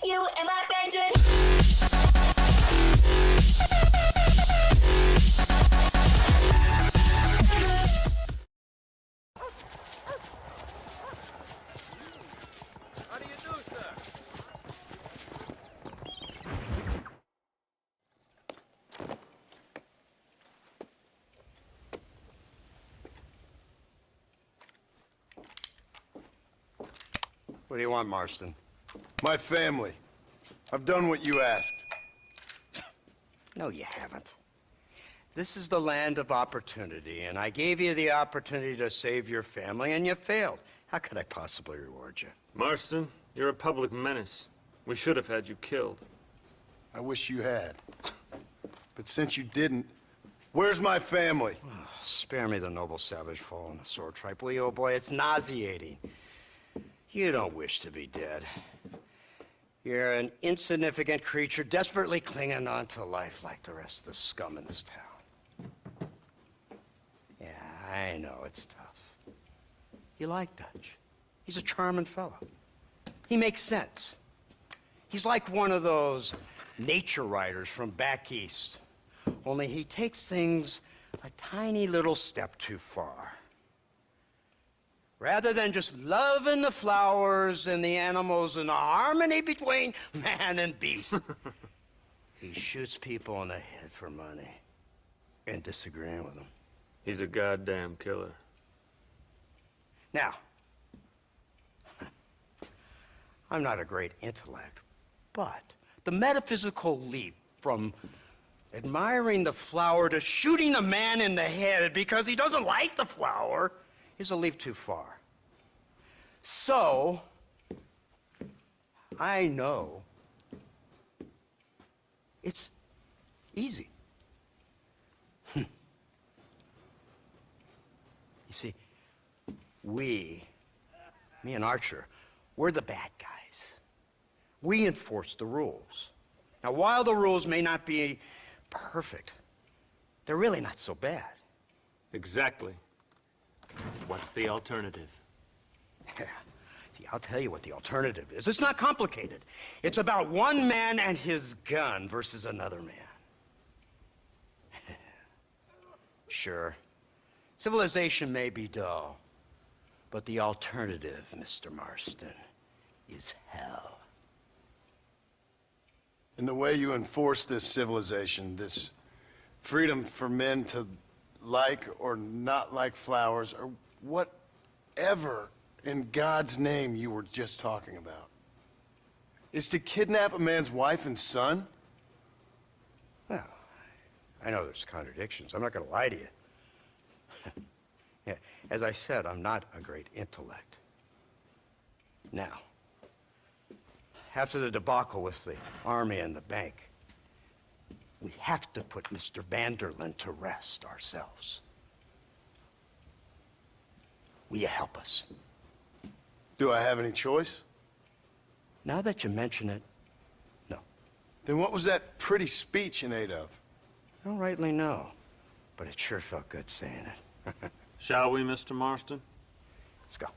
You and my basic. How do you do, sir? What do you want, Marston? My family. I've done what you asked. No, you haven't. This is the land of opportunity, and I gave you the opportunity to save your family, and you failed. How could I possibly reward you? Marston, you're a public menace. We should have had you killed. I wish you had. But since you didn't, where's my family? Oh, spare me the noble savage fall on the sword tripe, will you, old boy? It's nauseating. You don't wish to be dead. You're an insignificant creature desperately clinging on to life like the rest of the scum in this town. Yeah, I know it's tough. You like Dutch. He's a charming fellow. He makes sense. He's like one of those nature writers from back east. Only he takes things a tiny little step too far. Rather than just loving the flowers and the animals and the harmony between man and beast, he shoots people in the head for money and disagreeing with them. He's a goddamn killer. Now, I'm not a great intellect, but the metaphysical leap from admiring the flower to shooting a man in the head because he doesn't like the flower is a leap too far. So, I know it's easy. You see, me and Archer, we're the bad guys. We enforce the rules. Now, while the rules may not be perfect, they're really not so bad. Exactly. What's the alternative? Yeah. See, I'll tell you what the alternative is. It's not complicated. It's about one man and his gun versus another man. Sure, civilization may be dull, but the alternative, Mr. Marston, is hell. And the way you enforce this civilization, this freedom for men to like or not like flowers, or whatever in God's name you were just talking about, is to kidnap a man's wife and son? Well, I know there's contradictions. I'm not going to lie to you. Yeah, as I said, I'm not a great intellect. Now, after the debacle with the army and the bank, we have to put Mr. Vanderlyn to rest ourselves. Will you help us? Do I have any choice? Now that you mention it, no. Then what was that pretty speech in aid of? I don't rightly know, but it sure felt good saying it. Shall we, Mr. Marston? Let's go.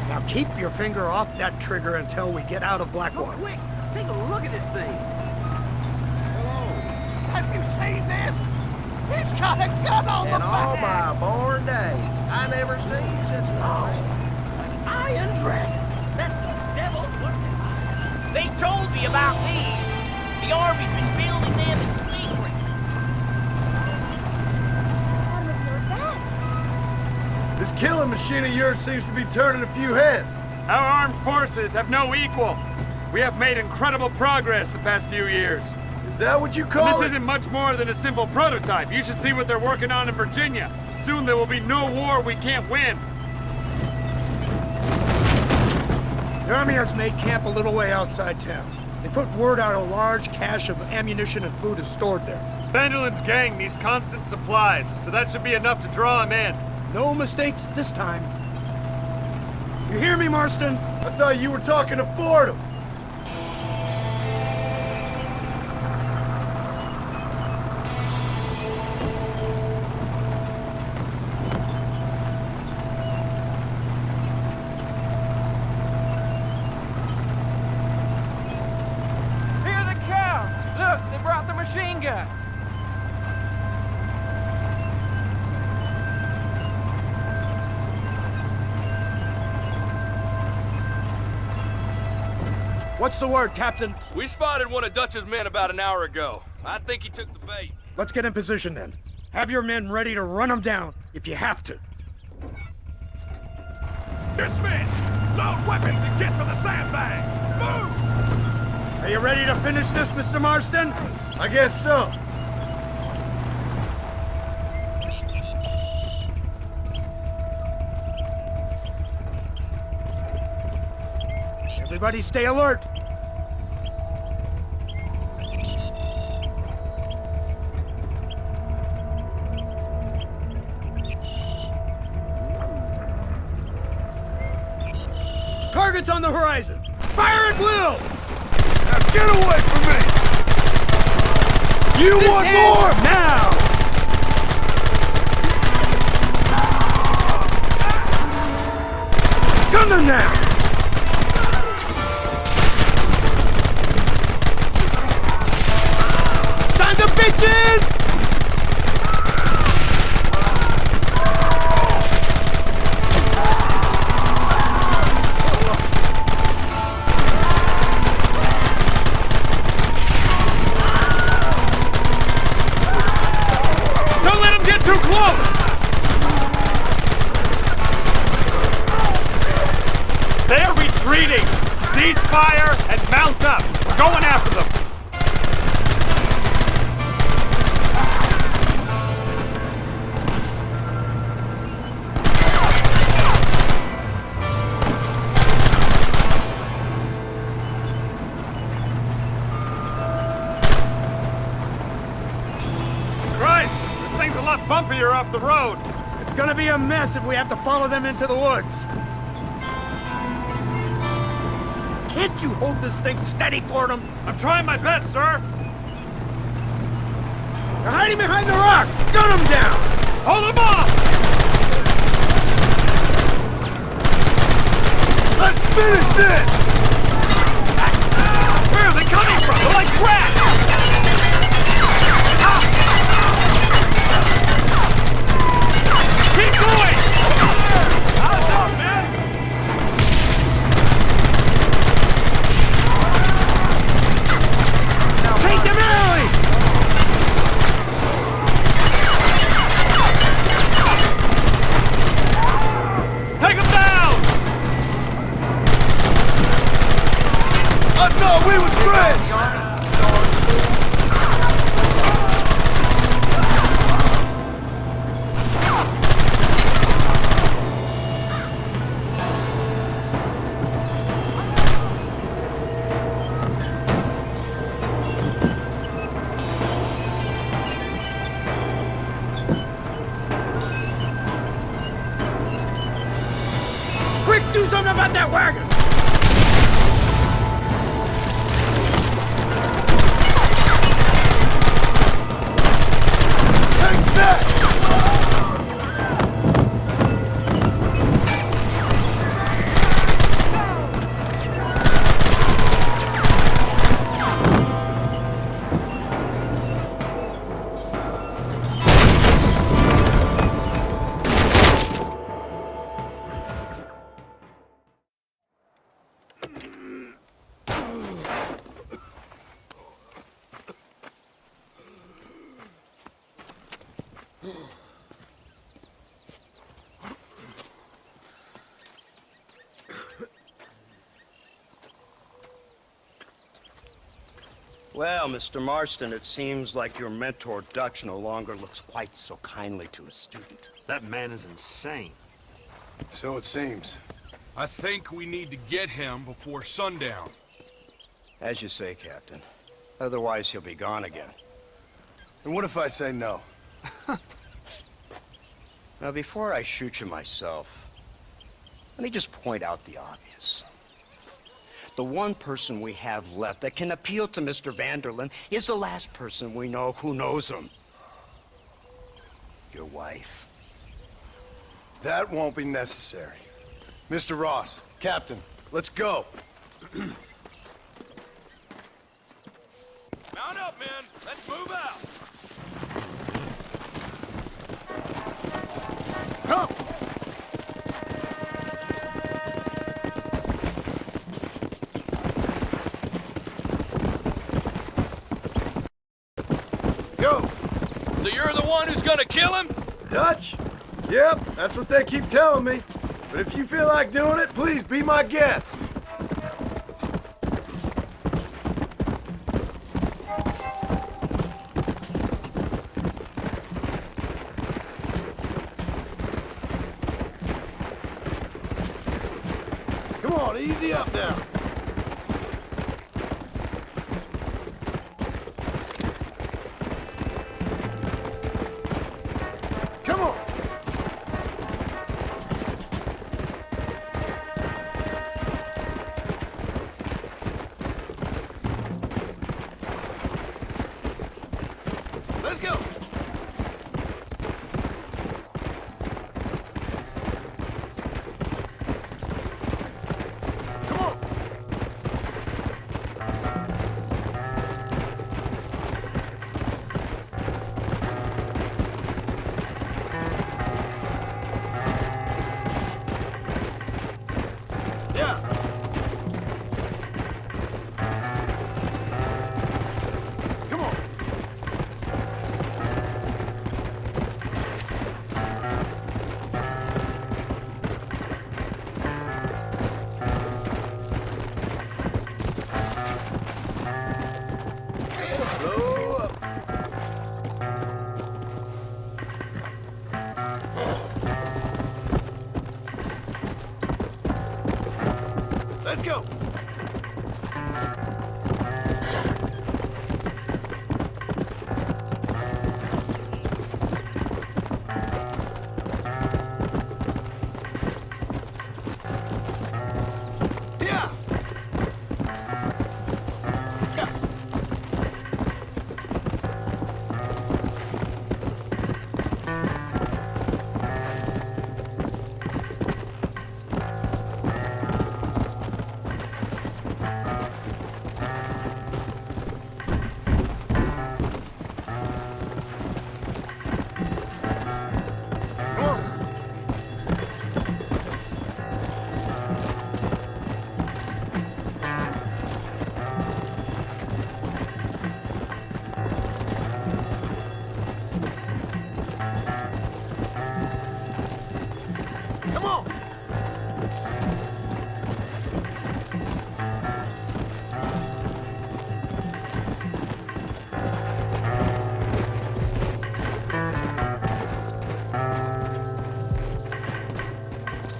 Now keep your finger off that trigger until we get out of Blackwater. Quick, take a look at this thing. Hello. Have you seen this? He's got a gun on the back. In all my born days, I never seen such a thing. An iron dragon. That's the devil's work. They told me about these. The Army's been building them in secret. What was that? This killing machine of yours seems to be turning a few heads. Our armed forces have no equal. We have made incredible progress the past few years. Is that what you call This it? isn't much more than a simple prototype. You should see what they're working on in Virginia. Soon there will be no war we can't win. The army has made camp a little way outside town. They put word out a large cache of ammunition and food is stored there. Vanderland's gang needs constant supplies, so that should be enough to draw him in. No mistakes this time. You hear me, Marston? I thought you were talking to Fordham. Here they come! Look, they brought the machine gun! What's the word, Captain? We spotted one of Dutch's men about an hour ago. I think he took the bait. Let's get in position then. Have your men ready to run them down if you have to. Dismiss! Load weapons and get to the sandbags! Move! Are you ready to finish this, Mr. Marston? I guess so. Everybody stay alert. Target's on the horizon. Fire at will! Now get away from me! You want more? Now! Gun them now! Time to bitches! Don't let him get too close! They're retreating! Cease fire and mount up! We're going after them! Christ! This thing's a lot bumpier off the road! It's gonna be a mess if we have to follow them into the woods. Can't you hold this thing steady, Fordham? I'm trying my best, sir! They're hiding behind the rock! Gun them down! Hold them off! Let's finish this! Where are they coming from? They're like rats! Keep going! How's up, man? Take them early! Take them down! I thought we was friends! Quick, do something about that wagon! Take that! Well, Mr. Marston, it seems like your mentor Dutch no longer looks quite so kindly to his student. That man is insane. So it seems. I think we need to get him before sundown. As you say, Captain. Otherwise, he'll be gone again. And what if I say no? Now, before I shoot you myself, let me just point out the obvious. The one person we have left that can appeal to Mr. Vanderlyn is the last person we know who knows him. Your wife. That won't be necessary. Mr. Ross, Captain, let's go. Mount up, men. Let's move out. Come! Go! So you're the one who's gonna kill him? Dutch? Yep, that's what they keep telling me. But if you feel like doing it, please be my guest. Come on, easy up now. Come on. Let's go. Come on. Yeah. Come on. Slow up. Let's go. Yeah. Yeah. Come on. Come on.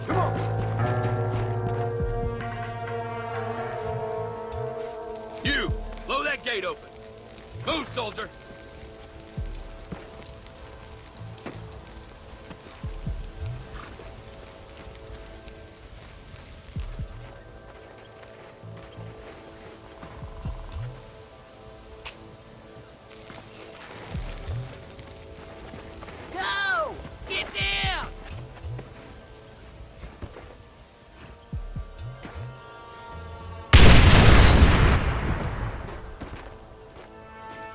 Come on. You, blow that gate open. Move, soldier. Go! Get down!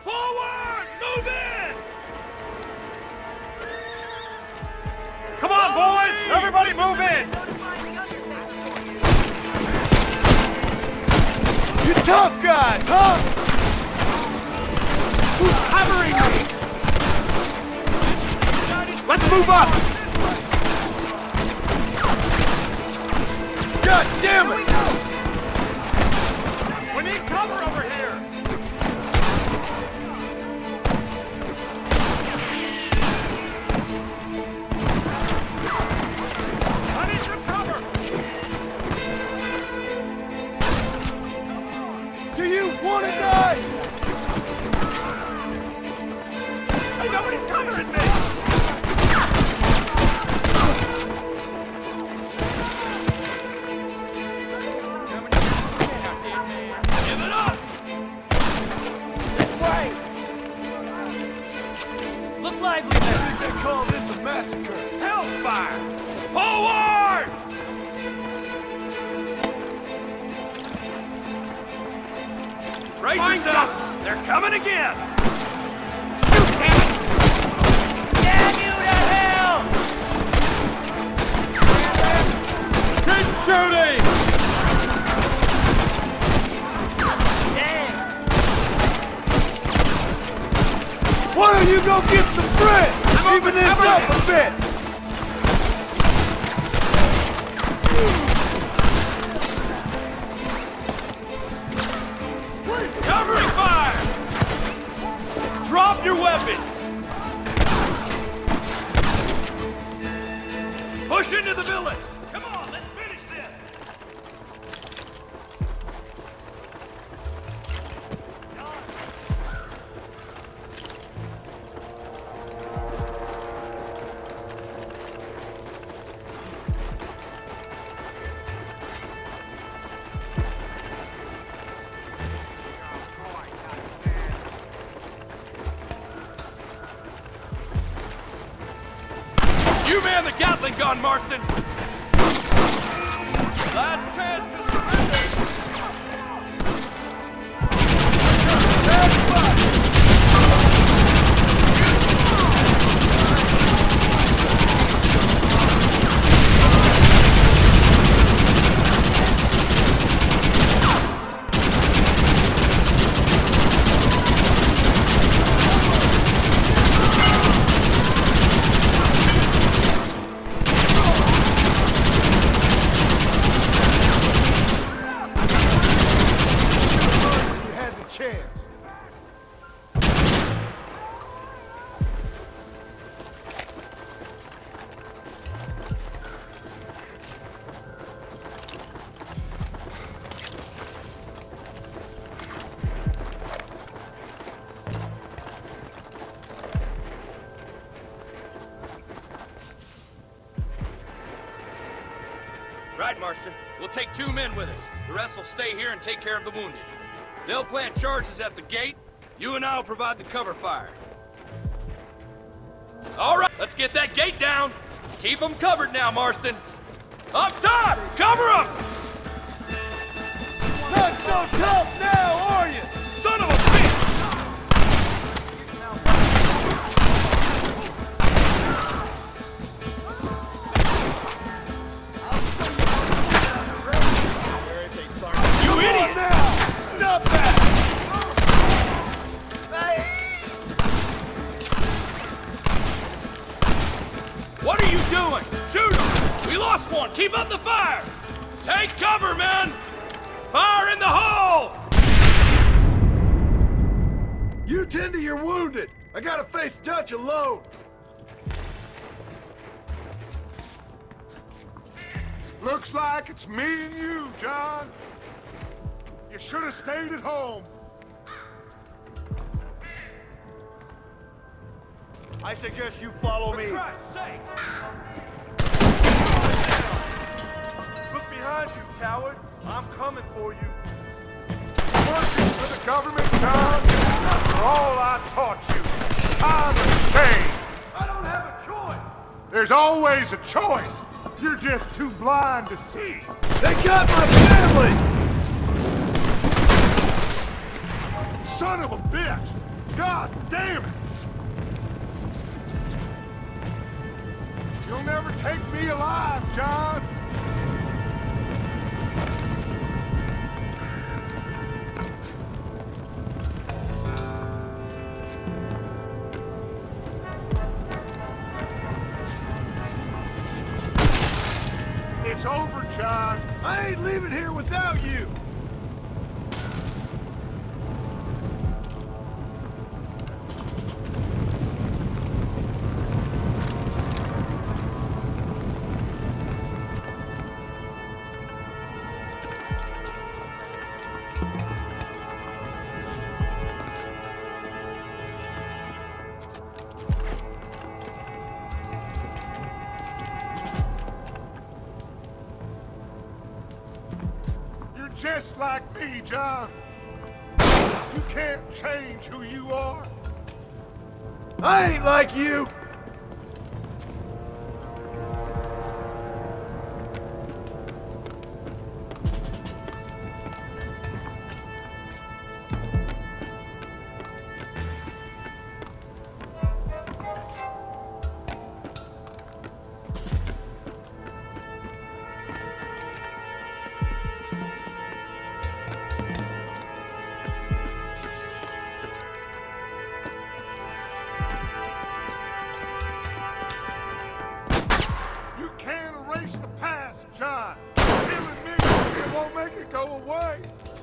Forward! Move in! Come on, boys! Everybody move in! You tough guys, huh? Who's covering me? Let's move up! God damn it! We need cover over here! I need some cover! wanna die? Hey, nobody's covering me! Give it up! This way! Look lively I there! think they call this a massacre. Hellfire! Forward! Brace yourselves! They're coming again! Shoot, damn it! Damn you to hell! Keep shooting! Damn! Why don't you go get some bread? Even this up a bit. Covering fire! Drop your weapon! Push into the village! Come on, let's finish this! You man the Gatling gun, Marston! Last chance to surrender! You had the chance. Right, Marston. We'll take 2 men with us. The rest will stay here and take care of the wounded. They'll plant charges at the gate. You and I will provide the cover fire. All right, let's get that gate down. Keep them covered now, Marston. Up top, cover them! Not so tough now, are you? Son of a bitch! You Come on idiot! now! Stop that! What are you doing? Shoot him! We lost one! Keep up the fire! Take cover, men! Fire in the hole! You tend to your wounded. I gotta face Dutch alone. Looks like it's me and you, John. You should have stayed at home. I suggest you follow me. For Christ's sake! Look behind you, coward. I'm coming for you. Working for the government, John. After all I taught you. Time and change. I don't have a choice. There's always a choice. You're just too blind to see. They got my family. Son of a bitch! God damn it! You'll never take me alive, John! It's over, John. I ain't leaving here without you. just like me, John. You can't change who you are. I ain't like you!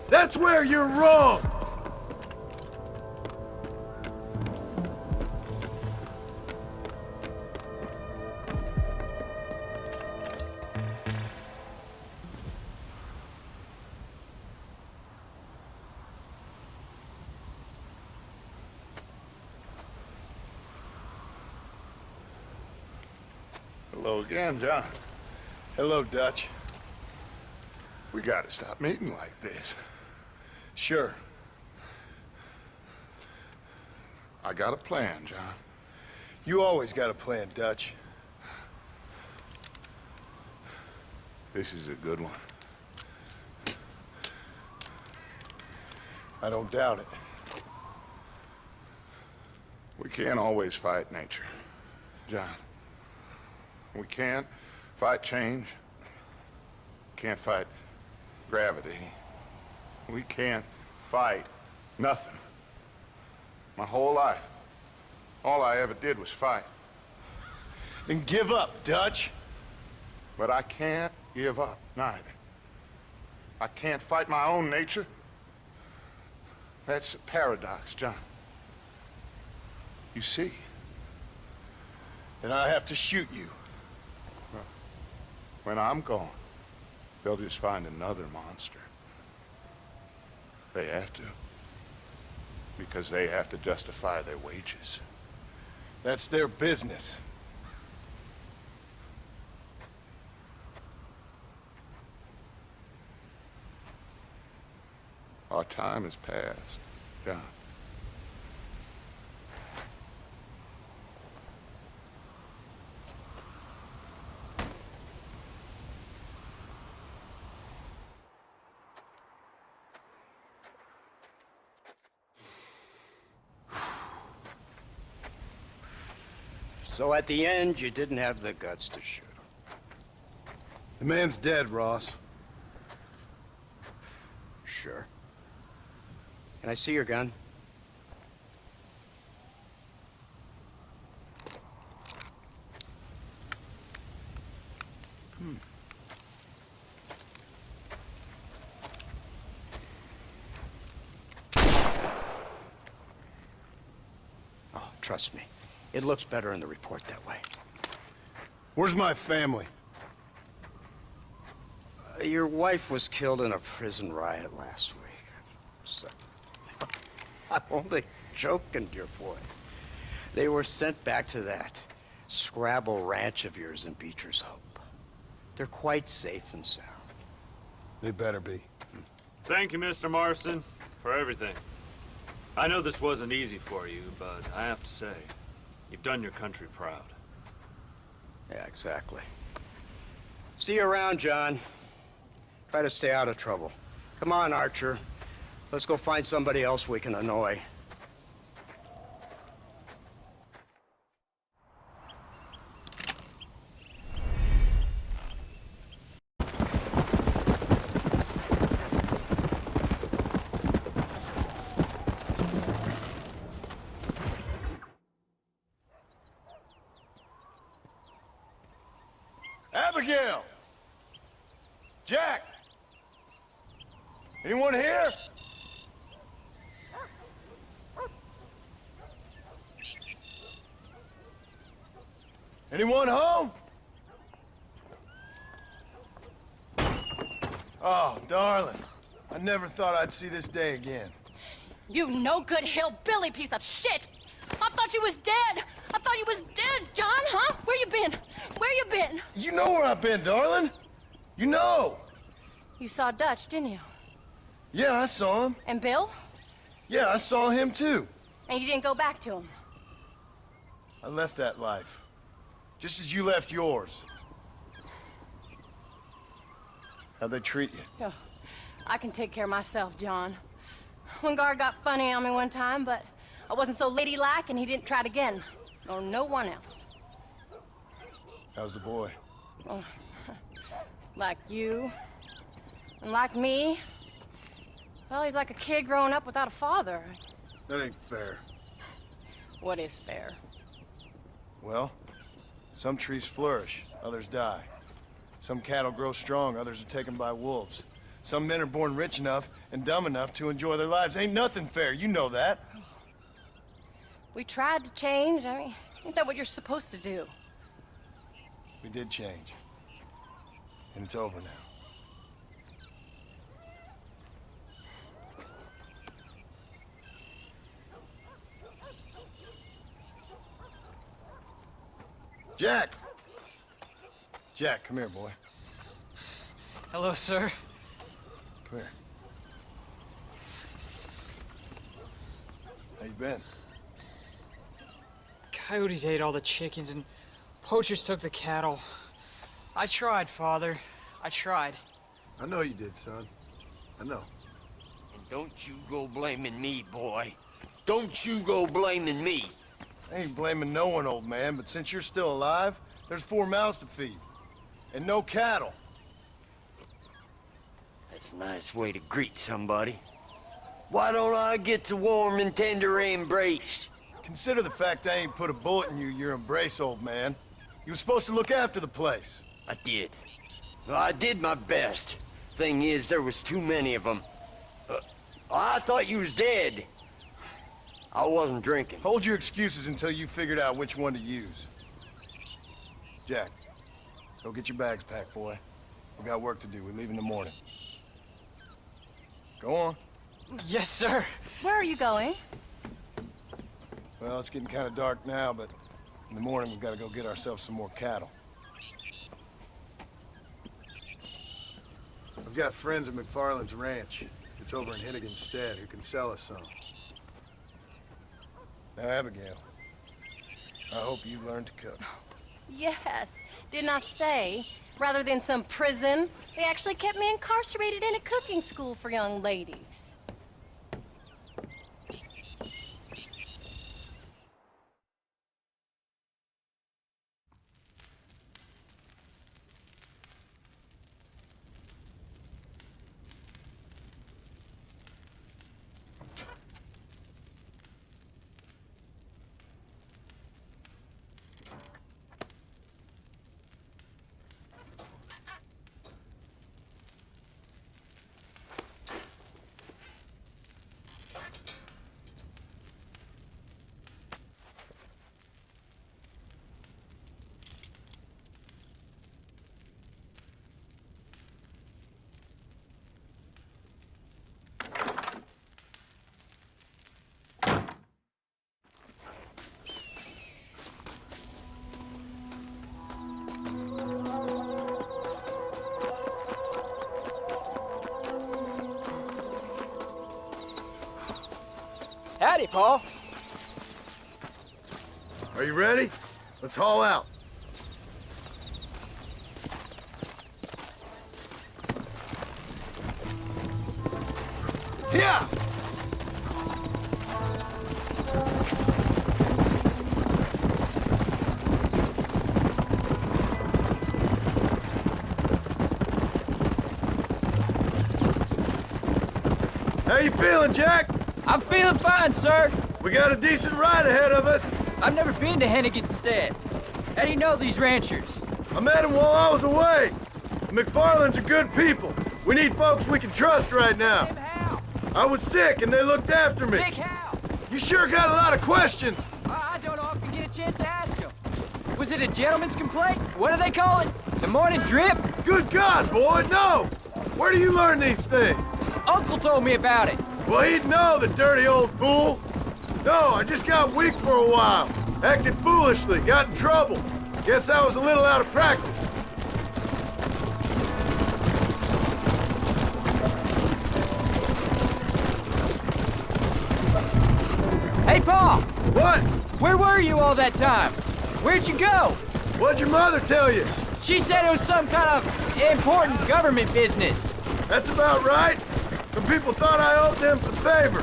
That's where you're wrong! Hello again, John. Hello, Dutch. We gotta stop meeting like this. Sure. I got a plan, John. You always got a plan, Dutch. This is a good one. I don't doubt it. We can't always fight nature, John. We can't fight change. Can't fight gravity. We can't fight nothing. My whole life, all I ever did was fight. Then give up, Dutch. But I can't give up, neither. I can't fight my own nature. That's a paradox, John. You see? Then I have to shoot you. When I'm gone, they'll just find another monster. They have to. Because they have to justify their wages. That's their business. Our time has passed, John. So at the end, you didn't have the guts to shoot him. The man's dead, Ross. Sure. Can I see your gun? Oh, trust me. It looks better in the report that way. Where's my family? Your wife was killed in a prison riot last week. So, I'm only joking, dear boy. They were sent back to that Scrabble ranch of yours in Beecher's Hope. They're quite safe and sound. They better be. Thank you, Mr. Marston, for everything. I know this wasn't easy for you, but I have to say, you've done your country proud. Yeah, exactly. See you around, John. Try to stay out of trouble. Come on, Archer. Let's go find somebody else we can annoy. Abigail! Jack! Anyone here? Anyone home? Oh, darling. I never thought I'd see this day again. You no-good hillbilly piece of shit! I thought you was dead! I thought you was dead, John, huh? Where you been? Where you been? You know where I've been, darling. You know. You saw Dutch, didn't you? Yeah, I saw him. And Bill? Yeah, I saw him too. And you didn't go back to him? I left that life. Just as you left yours. How'd they treat you? Oh, I can take care of myself, John. One guard got funny on me one time, but I wasn't so ladylike and he didn't try it again. Or no one else. How's the boy? Oh, like you. And like me. Well, he's like a kid growing up without a father. That ain't fair. What is fair? Well, some trees flourish, others die. Some cattle grow strong, others are taken by wolves. Some men are born rich enough and dumb enough to enjoy their lives. Ain't nothing fair, you know that. We tried to change. I mean, ain't that what you're supposed to do? We did change. And it's over now. Jack! Jack, come here, boy. Hello, sir. Come here. How you been? Coyotes ate all the chickens and poachers took the cattle. I tried, Father. I tried. I know you did, son. I know. And don't you go blaming me, boy. Don't you go blaming me. I ain't blaming no one, old man, but since you're still alive, there's 4 mouths to feed. And no cattle. That's a nice way to greet somebody. Why don't I get the warm and tender embrace? Consider the fact I ain't put a bullet in your embrace, old man. You were supposed to look after the place. I did. Well, I did my best. Thing is, there was too many of them. I thought you was dead. I wasn't drinking. Hold your excuses until you figured out which one to use. Jack, go get your bags packed, boy. We got work to do. We leave in the morning. Go on. Yes, sir. Where are you going? Well, it's getting kind of dark now, but in the morning we've got to go get ourselves some more cattle. I've got friends at McFarland's ranch. It's over in Hennigan's stead who can sell us some. Now, Abigail, I hope you learned to cook. Yes. Didn't I say, rather than some prison, they actually kept me incarcerated in a cooking school for young ladies. Howdy, Paul. Are you ready? Let's haul out. Yeah! How you feeling, Jack? I'm feeling fine, sir. We got a decent ride ahead of us. I've never been to Hennigan's stead. How do you know these ranchers? I met them while I was away. The McFarlands are good people. We need folks we can trust right now. How? I was sick and they looked after me. Sick how? You sure got a lot of questions. I don't often get a chance to ask them. Was it a gentleman's complaint? What do they call it? The morning drip? Good God, boy, no! Where do you learn these things? Uncle told me about it. Well, he'd know, the dirty old fool. No, I just got weak for a while. Acted foolishly, got in trouble. Guess I was a little out of practice. Hey, Paul! What? Where were you all that time? Where'd you go? What'd your mother tell you? She said it was some kind of important government business. That's about right. Some people thought I owed them some favor.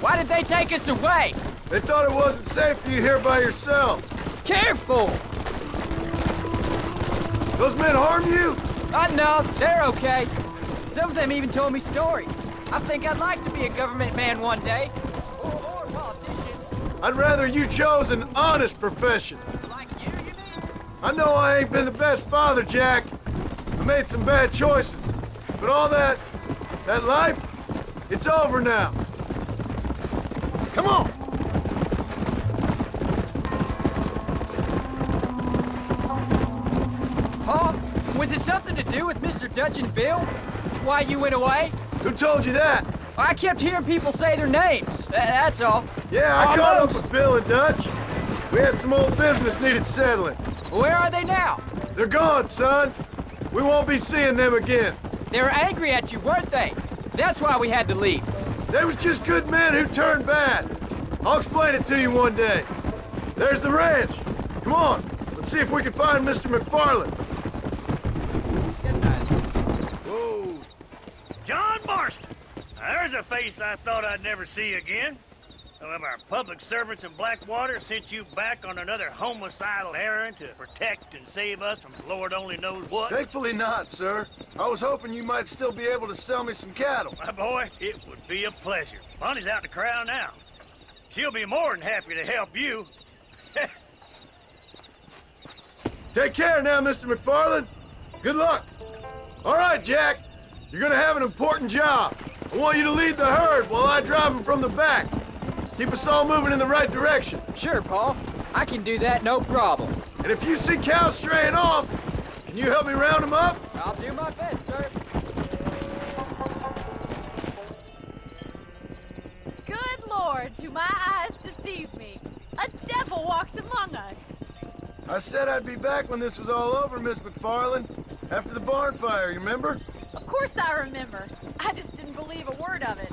Why did they take us away? They thought it wasn't safe for you here by yourself. Careful! Those men harm you? No, they're okay. Some of them even told me stories. I think I'd like to be a government man one day. Or a politician. I'd rather you chose an honest profession. Like you mean? I know I ain't been the best father, Jack. I made some bad choices. But all that life, it's over now. Come on! Paul, was it something to do with Mr. Dutch and Bill? Why you went away? Who told you that? I kept hearing people say their names. That's all. Yeah, I caught up Almost. with Bill and Dutch. We had some old business needed settling. Where are they now? They're gone, son. We won't be seeing them again. They were angry at you, weren't they? That's why we had to leave. They was just good men who turned bad. I'll explain it to you one day. There's the ranch. Come on, let's see if we can find Mr. McFarland. Whoa. John Marston! Now, there's a face I thought I'd never see again. Some of our public servants in Blackwater sent you back on another homicidal errand to protect and save us from Lord only knows what. Thankfully not, sir. I was hoping you might still be able to sell me some cattle. My boy, it would be a pleasure. Bonnie's out in the crowd now. She'll be more than happy to help you. Take care now, Mr. McFarland. Good luck. All right, Jack. You're gonna have an important job. I want you to lead the herd while I drive them from the back. Keep us all moving in the right direction. Sure, Paul. I can do that, no problem. And if you see cows straying off, can you help me round them up? I'll do my best, sir. Good Lord, do my eyes deceive me? A devil walks among us. I said I'd be back when this was all over, Miss McFarland. After the barn fire, you remember? Of course I remember. I just didn't believe a word of it.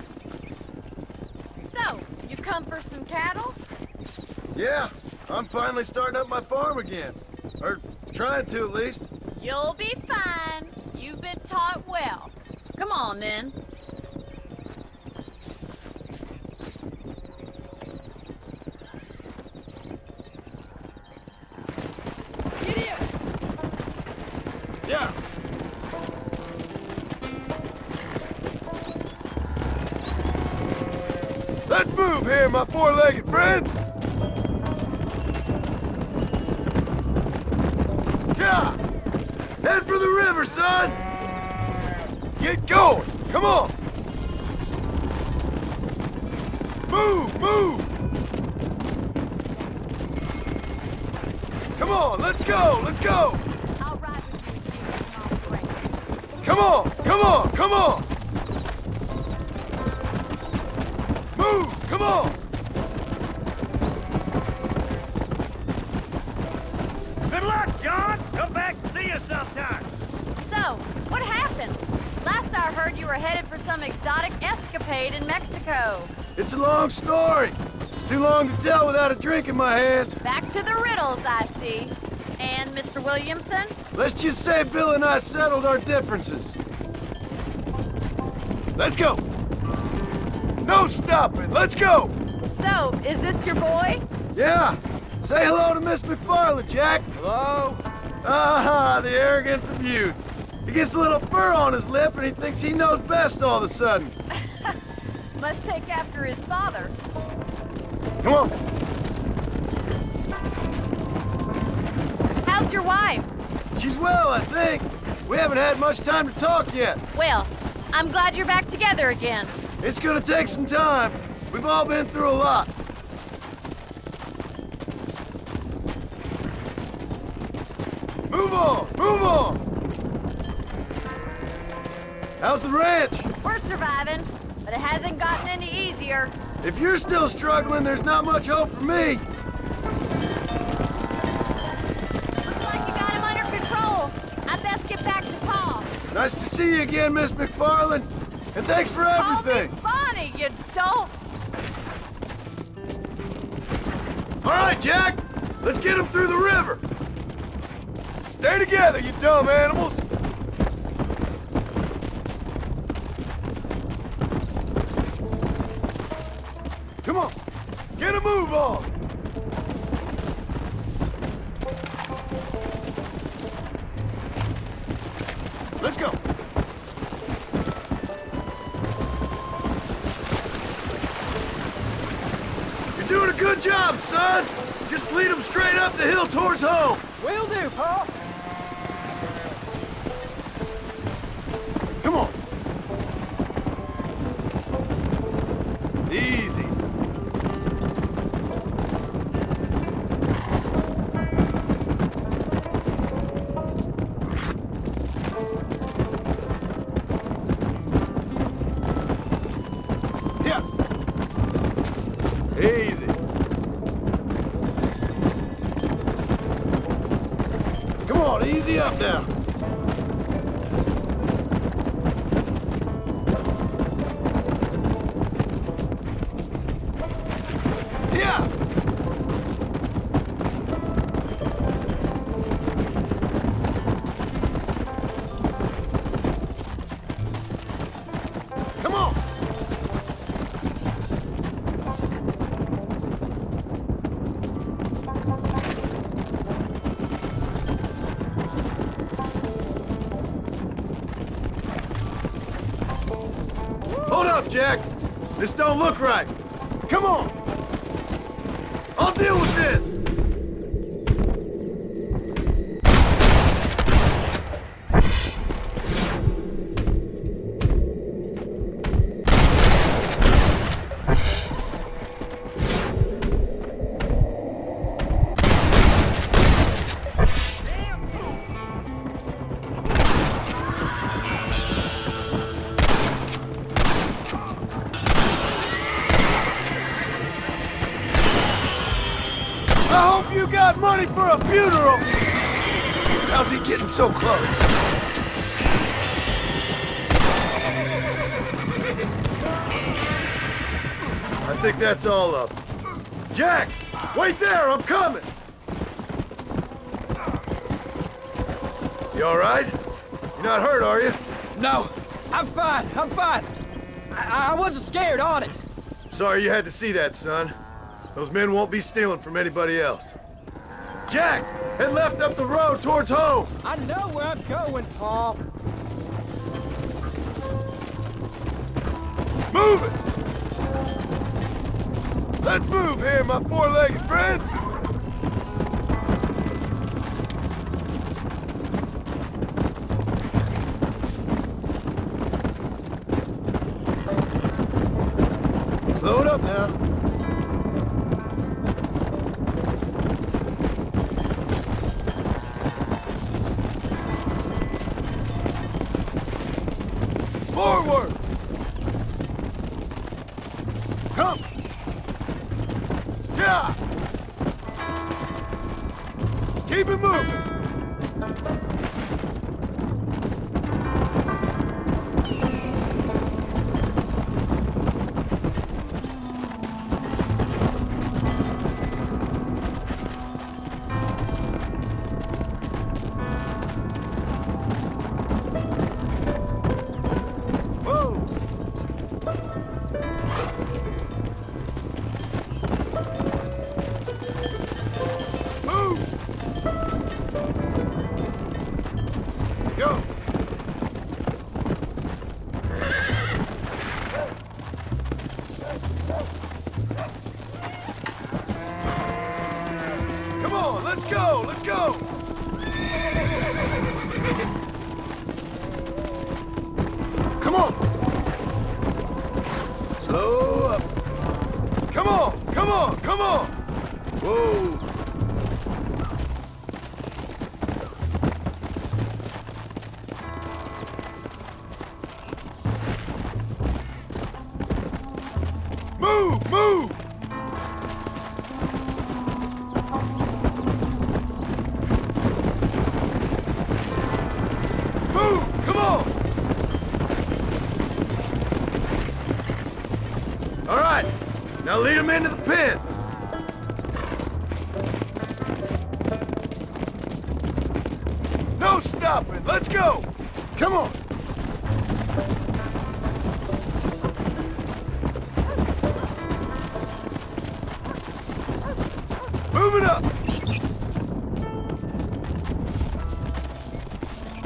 So, you've come for some cattle? Yeah, I'm finally starting up my farm again. Or trying to, at least. You'll be fine. You've been taught well. Come on, then. Yeah. Let's move here, my four-legged friends. Yeah. Head for the river, son. Get going. Come on. Move, move. Come on, let's go, let's go. I'll ride with you and take you on the break. Come on, come on, come on. Move, come on. Good luck, John. Come back and see us sometime. So, what happened? Last I heard you were headed for some exotic escapade in Mexico. It's a long story. Too long to tell without a drink in my hand. Back to the riddles, I see. And Mr. Williamson? Let's just say Bill and I settled our differences. Let's go. No stopping. Let's go. So, is this your boy? Yeah. Say hello to Miss McFarland, Jack. Hello? Ah, the arrogance of youth. He gets a little fur on his lip and he thinks he knows best all of a sudden. Must take after his father. Come on. How's your wife? She's well, I think. We haven't had much time to talk yet. Well, I'm glad you're back together again. It's gonna take some time. We've all been through a lot. Move on! Move on! How's the ranch? We're surviving, but it hasn't gotten any easier. If you're still struggling, there's not much hope for me. Looks like you got him under control. I best get back to Paul. Nice to see you again, Miss McFarland. And thanks for everything. Call me Bonnie, you dolt. All right, Jack. Let's get him through the river. Stay together, you dumb animals. Come on. Get a move on. Let's go. You're doing a good job, son. Just lead them straight up the hill towards home. Will do, Pa. Come on. Easy. Yeah. Easy. Come on, easy up now. Yeah. Come on. Hold up, Jack. This don't look right. Come on. I'll deal with this. I hope you got money for a funeral. How's he getting so close? I think that's all of them. Jack, wait there, I'm coming. You all right? You're not hurt, are you? No, I'm fine. I'm fine. I wasn't scared, honest. Sorry you had to see that, son. Those men won't be stealing from anybody else. Jack, head left up the road towards home. I know where I'm going, Pa. Move it! Let's move here, my four-legged friends. Slow it up now. Forward! Come! Yeah! Keep it moving! Go! Come on, let's go, let's go! Come on! Slow up! Come on, come on, come on! Whoa! Move! Move! Move! Come on! All right, now lead them into the pen. No stopping. Let's go. Come on. Move it up.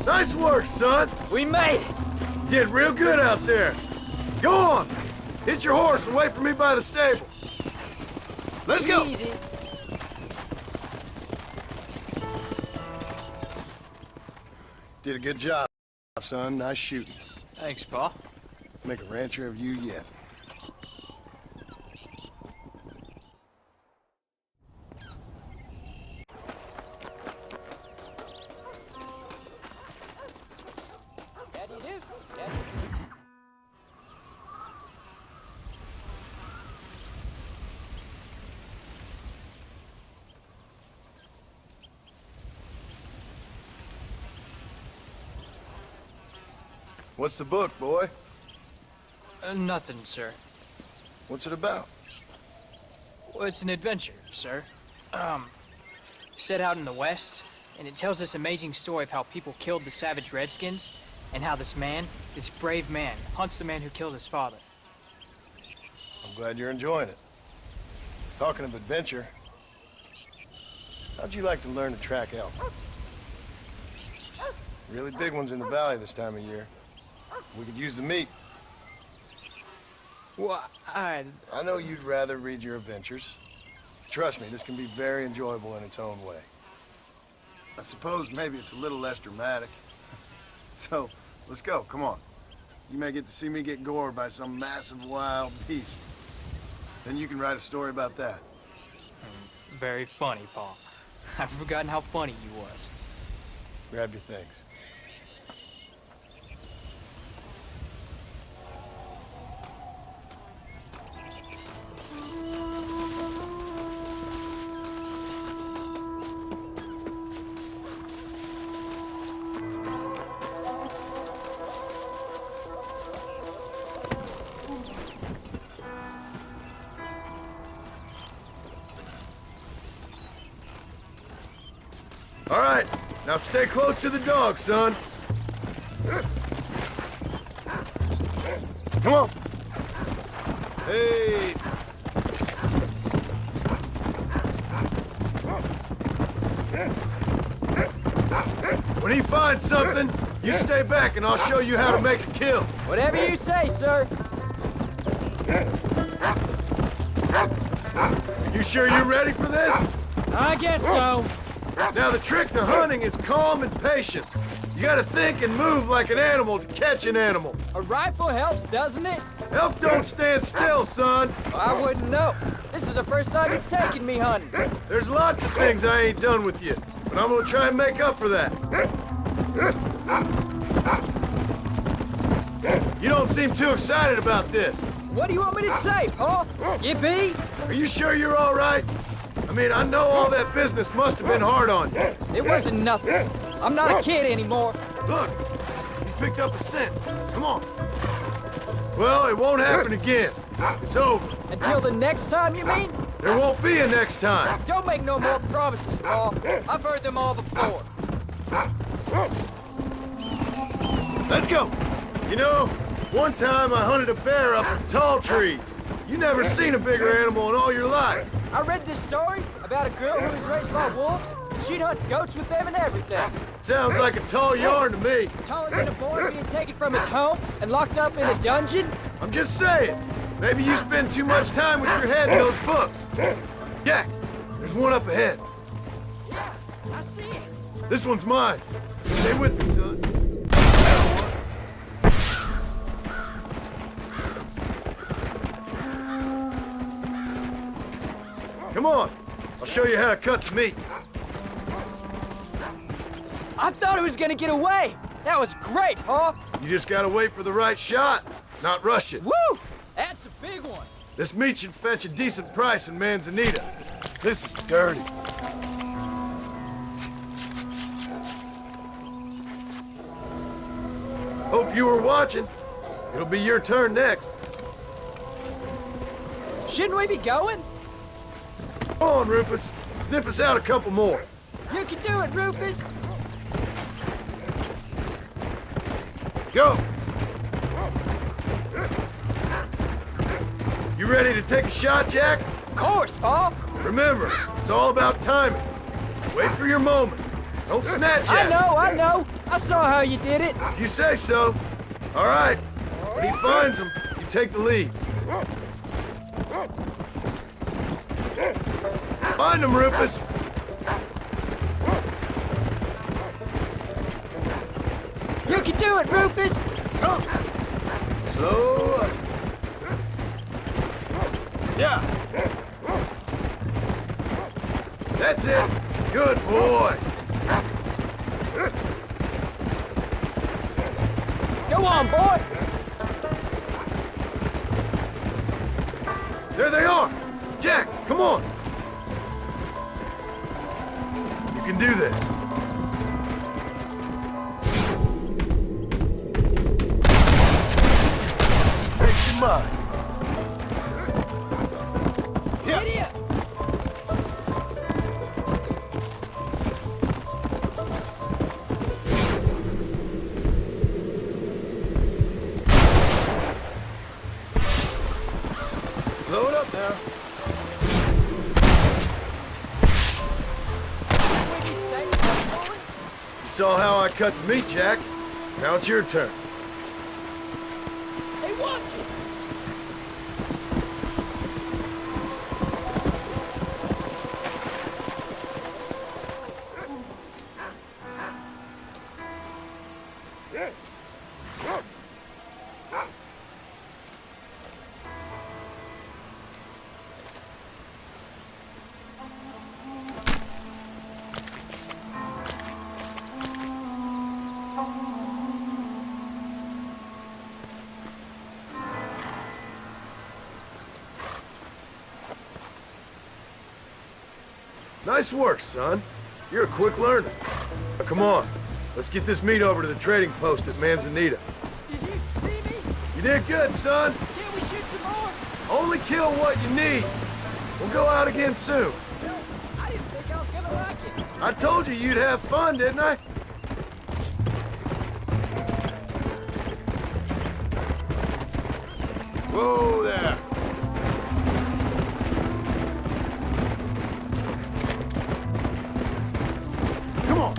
Nice work, son. We made it. Did real good out there. Go on. Hit your horse and wait for me by the stable. Let's go. Easy. Did a good job, son. Nice shooting. Thanks, Pa. Make a rancher of you yet. What's the book, boy? Nothing, sir. What's it about? Well, it's an adventure, sir. Set out in the West, and it tells this amazing story of how people killed the savage Redskins, and how this man, this brave man, hunts the man who killed his father. I'm glad you're enjoying it. Talking of adventure, how'd you like to learn to track elk? Really big ones in the valley this time of year. We could use the meat. Well, I know you'd rather read your adventures. Trust me, this can be very enjoyable in its own way. I suppose maybe it's a little less dramatic. So, let's go, come on. You may get to see me get gored by some massive wild beast. Then you can write a story about that. Very funny, Pa. I've forgotten how funny you was. Grab your things. All right, now stay close to the dog, son. Come on. Hey. When he finds something, you stay back and I'll show you how to make a kill. Whatever you say, sir. You sure you're ready for this? I guess so. Now, the trick to hunting is calm and patience. You gotta think and move like an animal to catch an animal. A rifle helps, doesn't it? Elk don't stand still, son. I wouldn't know. This is the first time you've taken me hunting. There's lots of things I ain't done with you, but I'm gonna try and make up for that. You don't seem too excited about this. What do you want me to say, Pa? Yippee? Are you sure you're all right? I mean, I know all that business must have been hard on you. It wasn't nothing. I'm not a kid anymore. Look, you picked up a scent. Come on. Well, it won't happen again. It's over. Until the next time, you mean? There won't be a next time. Don't make no more promises, Pa. I've heard them all before. Let's go. You know, one time I hunted a bear up in tall trees. You never seen a bigger animal in all your life. I read this story about a girl who was raised by wolves. She'd hunt goats with them and everything. Sounds like a tall yarn to me. Taller than a boy being taken from his home and locked up in a dungeon? I'm just saying. Maybe you spend too much time with your head in those books. Jack, there's one up ahead. Yeah, I see it. This one's mine. Stay with me, son. Come on. I'll show you how to cut the meat. I thought it was gonna get away. That was great, Pa. You just gotta wait for the right shot, not rush it. Woo! That's a big one. This meat should fetch a decent price in Manzanita. This is dirty. Hope you were watching. It'll be your turn next. Shouldn't we be going? Go on, Rufus. Sniff us out a couple more. You can do it, Rufus. Go! You ready to take a shot, Jack? Of course, Pa. Remember, it's all about timing. Wait for your moment. Don't snatch at it. I know. I saw how you did it. If you say so. All right. When he finds him, you take the lead. Find him, Rufus. You can do it, Rufus. Come. Slow up. Yeah. That's it. Good boy. Go on, boy. There they are. Jack, come on. You can do this. Make your mind. Idiot. Blow it up now. You saw how I cut the meat, Jack. Now it's your turn. Hey, watch it. Nice work, son. You're a quick learner. Now, come on. Let's get this meat over to the trading post at Manzanita. Did you see me? You did good, son. Can't we shoot some more? Only kill what you need. We'll go out again soon. No, I didn't think I was gonna like it. I told you you'd have fun, didn't I? Whoa there. Come on.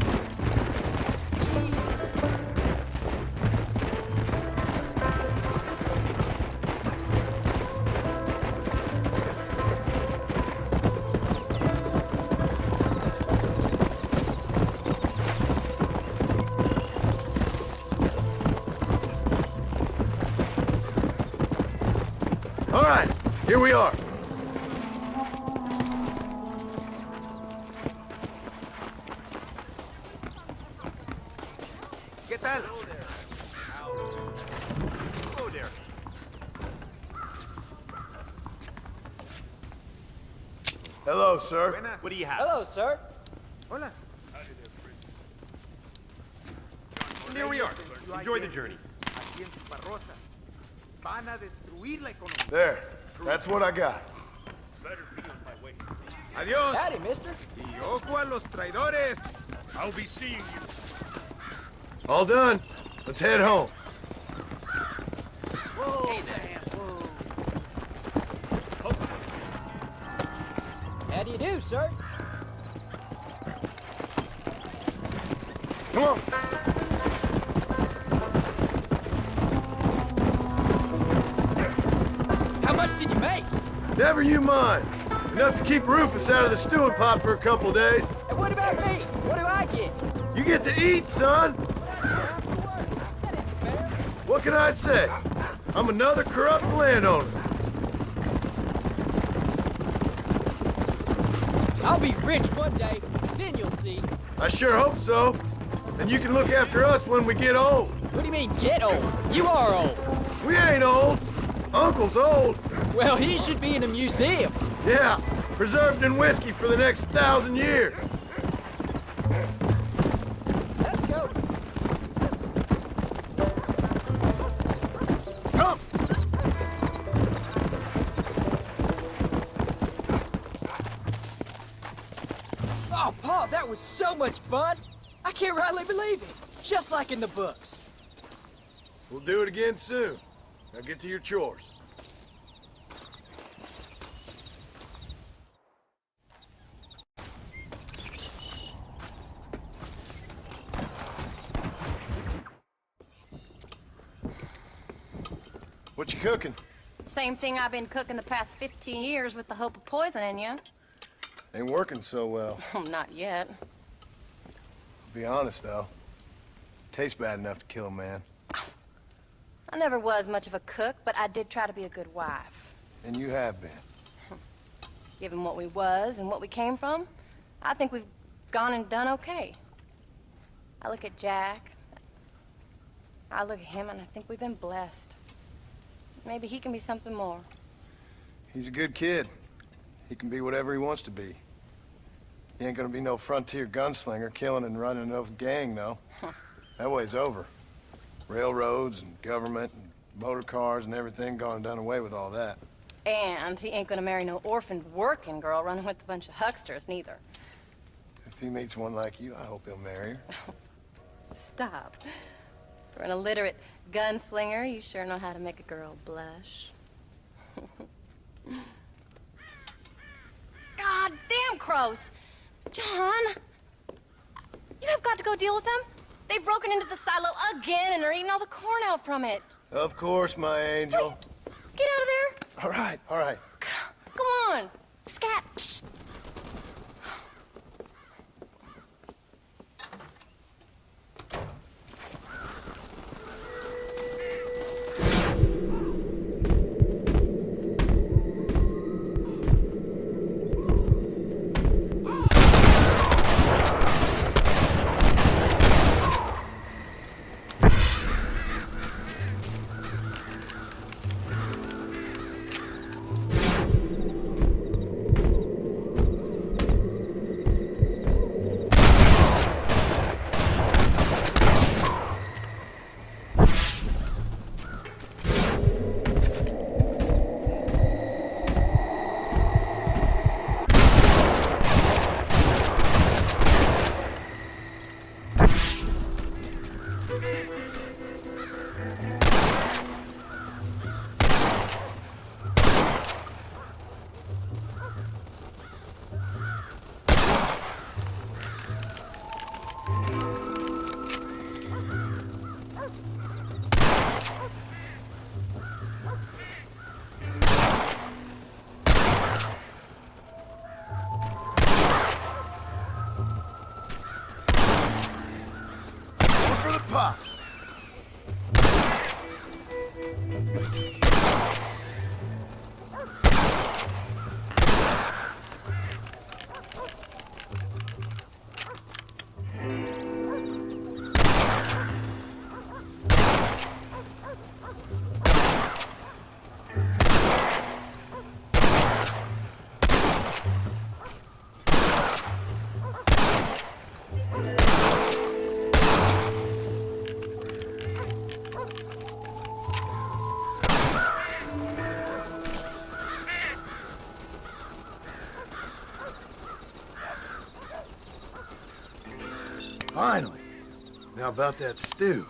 All right, here we are. ¿Qué tal? Hello there. Hello, sir. What do you have? Hello, sir. Hola. Here we are. Enjoy the journey. Aquí en Chuparrosa. Van a destruir la economía. There. That's what I got. Adiós. Howdy, mister. Y ojo a los traidores. I'll be seeing you. All done. Let's head home. Whoa, man. How do you do, sir? Come on. How much did you make? Never you mind. Enough to keep Rufus out of the stewing pot for a couple days. And what about me? What do I get? You get to eat, son. What can I say? I'm another corrupt landowner. I'll be rich one day, then you'll see. I sure hope so. And you can look after us when we get old. What do you mean, get old? You are old. We ain't old. Uncle's old. Well, he should be in a museum. Yeah, preserved in whiskey for the next 1,000 years. Let's go. Come. Oh, Paul, that was so much fun. I can't rightly believe it. Just like in the books. We'll do it again soon. Now get to your chores. What you cooking? Same thing I've been cooking the past 15 years with the hope of poisoning you. Ain't working so well. Not yet. Be honest, though. Tastes bad enough to kill a man. I never was much of a cook, but I did try to be a good wife. And you have been. Given what we was and what we came from, I think we've gone and done okay. I look at Jack. I look at him and I think we've been blessed. Maybe he can be something more. He's a good kid. He can be whatever he wants to be. He ain't gonna be no frontier gunslinger killing and running no gang, though. That way's over. Railroads and government and motor cars and everything gone and done away with all that. And he ain't gonna marry no orphaned working girl running with a bunch of hucksters, neither. If he meets one like you, I hope he'll marry her. Stop. For an illiterate gunslinger, you sure know how to make a girl blush. God damn crows! John! You have got to go deal with them. They've broken into the silo again and are eating all the corn out from it. Of course, my angel. Get out of there! All right, all right. Go on! Scat! Shh. Finally. Now about that stew.